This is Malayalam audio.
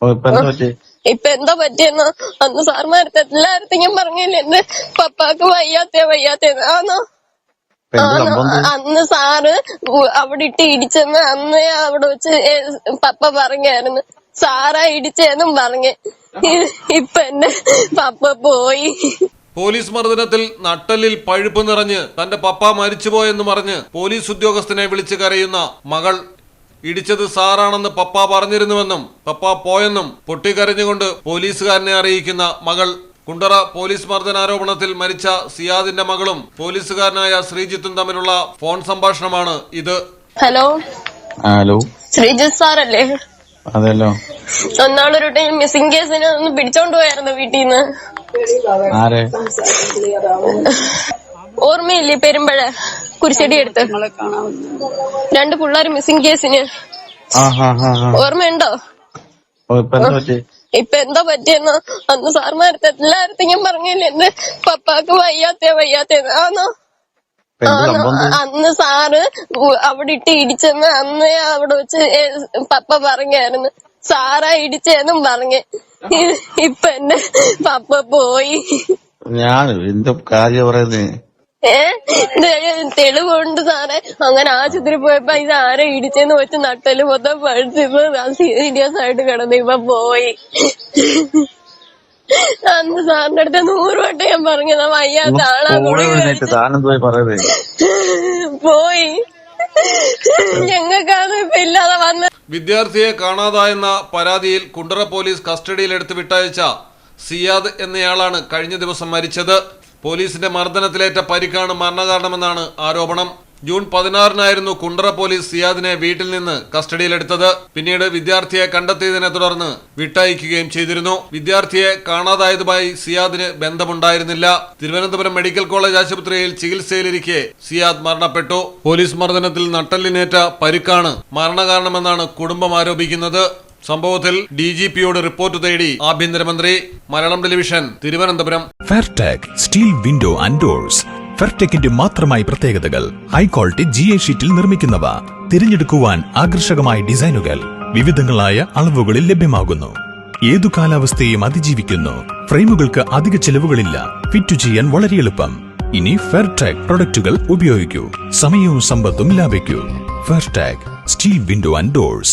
ഇപ്പൊ എന്താ പറ്റിയെന്നോ അന്ന് സാർമാരത്തെ എല്ലായിടത്തും പറഞ്ഞില്ലേ എന്റെ പപ്പാക്ക് വയ്യാത്തേന്ന് ആണോ? അന്ന് സാറ് അവിടെ ഇട്ട് ഇടിച്ചെന്ന് അന്ന് അവിടെ വെച്ച് പപ്പ പറഞ്ഞായിരുന്നു. സാറാ ഇടിച്ചെന്നും പറഞ്ഞ് ഇപ്പൊ എന്റെ പപ്പ പോയി. പോലീസ് മർദ്ദനത്തിൽ നട്ടെല്ലിൽ പഴുപ്പ് നിറഞ്ഞ് തന്റെ പപ്പ മരിച്ചുപോയെന്ന് പറഞ്ഞ് പോലീസ് ഉദ്യോഗസ്ഥനെ വിളിച്ച് കരയുന്ന മകൾ. ഇടിച്ചത് സാറാണെന്ന് പപ്പ പറഞ്ഞിരുന്നുവെന്നും പപ്പ പോയെന്നും പൊട്ടിക്കരഞ്ഞുകൊണ്ട് പോലീസുകാരനെ അറിയിക്കുന്ന മകൾ. കുണ്ടറ പോലീസ് മർദ്ദനാരോപണത്തിൽ മരിച്ച സിയാദിന്റെ മകളും പോലീസുകാരനായ ശ്രീജിത്തും തമ്മിലുള്ള ഫോൺ സംഭാഷണമാണ് ഇത്. ഹലോ ഹലോ, ശ്രീജിത്ത് സാറല്ലേ? അതല്ലോ. ഒന്നാളൊരു ടൈം മിസ്സിംഗ് കേസിന് ഒന്ന് പിടിച്ചോണ്ട് പോയായിരുന്നു വീട്ടിൽ നിന്ന്. ആരെ? ഓർമ്മയില്ലേ? പെരുമ്പഴ കുരിശടി എടുത്ത് 2 പിള്ളേര് മിസ്സിംഗ് കേസിന്. ഓർമ്മയുണ്ടോ? ഇപ്പൊ എന്താ പറ്റിയെന്നോ അന്ന് സാർമാരത്തെ എല്ലായിടത്തും പറഞ്ഞില്ലേ എന്റെ പപ്പാക്ക് വയ്യാത്തേന്ന് ആണോ? അന്ന് സാറ് അവിടെ ഇട്ട് ഇടിച്ചെന്ന് അന്ന് അവിടെ വെച്ച് പപ്പ പറഞ്ഞായിരുന്നു. സാറാ ഇടിച്ചെന്നും പറഞ്ഞ് ഇപ്പൊ എന്റെ പപ്പ പോയി. ഞാൻ എന്റെ കാര്യം പറയുന്നത് തെളിവുണ്ട് സാറേ. അങ്ങനെ ആശുപത്രി പോയപ്പോ ഇത് ആരെ ഇടിച്ചെന്ന് വെച്ച് നട്ടല് മൊത്തം പഴുത്തിപ്പോ സീരിയസ് ആയിട്ട് കിടന്ന് ഇപ്പൊ പോയി. അന്ന് സാറിന്റെ അടുത്ത് 100 വട്ടം ഞാൻ പറഞ്ഞതാ വയ്യാത്ത ആളാ പോയി. ഞങ്ങൾക്കാണ് ഇപ്പൊ ഇല്ലാതെ വന്നത്. വിദ്യാർത്ഥിയെ കാണാതായെന്ന പരാതിയിൽ കുണ്ടറ പോലീസ് കസ്റ്റഡിയിലെടുത്ത് വിട്ടയച്ച സിയാദ് എന്നയാളാണ് കഴിഞ്ഞ ദിവസം മരിച്ചത്. പോലീസിന്റെ മർദ്ദനത്തിലേറ്റ പരിക്കാണ് മരണകാരണമെന്നാണ് ആരോപണം. ജൂൺ 16-നായിരുന്നു കുണ്ടറ പോലീസ് സിയാദിനെ വീട്ടിൽ നിന്ന് കസ്റ്റഡിയിലെടുത്തത്. പിന്നീട് വിദ്യാർത്ഥിയെ കണ്ടെത്തിയതിനെ തുടർന്ന് വിട്ടയക്കുകയും ചെയ്തിരുന്നു. വിദ്യാർത്ഥിയെ കാണാതായതുമായി സിയാദിന് ബന്ധമുണ്ടായിരുന്നില്ല. തിരുവനന്തപുരം മെഡിക്കൽ കോളേജ് ആശുപത്രിയിൽ ചികിത്സയിലിരിക്കെ സിയാദ് മരണപ്പെട്ടു. പോലീസ് മർദ്ദനത്തിൽ നട്ടെല്ലിനേറ്റ പരിക്കാണ് മരണകാരണമെന്നാണ് കുടുംബം ആരോപിക്കുന്നത്. സംഭവത്തിൽ DGPയോട് റിപ്പോർട്ട് തേടി ആഭ്യന്തരമന്ത്രി. Malayalam television, Thiruvananthapuram. Fairtech steel window and doors. ഫെയർടെക്കിന്റെ മാത്രമായി പ്രത്യേകതകൾ. ഹൈ ക്വാളിറ്റി GA ഷീറ്റിൽ നിർമ്മിക്കുന്നവ. തിരഞ്ഞെടുക്കുവാൻ ആകർഷകമായ ഡിസൈനുകൾ വിവിധങ്ങളായ അളവുകളിൽ ലഭ്യമാകുന്നു. ഏതു കാലാവസ്ഥയും അതിജീവിക്കുന്നു. ഫ്രെയിമുകൾക്ക് അധിക ചെലവുകളില്ല. ഫിറ്റ് ചെയ്യാൻ വളരെ എളുപ്പം. ഇനി ഫെയർടെക് പ്രൊഡക്റ്റുകൾ ഉപയോഗിക്കൂ. സമയവും സമ്പത്തും ലാഭിക്കൂ. ഫെയർടെക് സ്റ്റീൽ വിൻഡോ ആൻഡ് ഡോർസ്.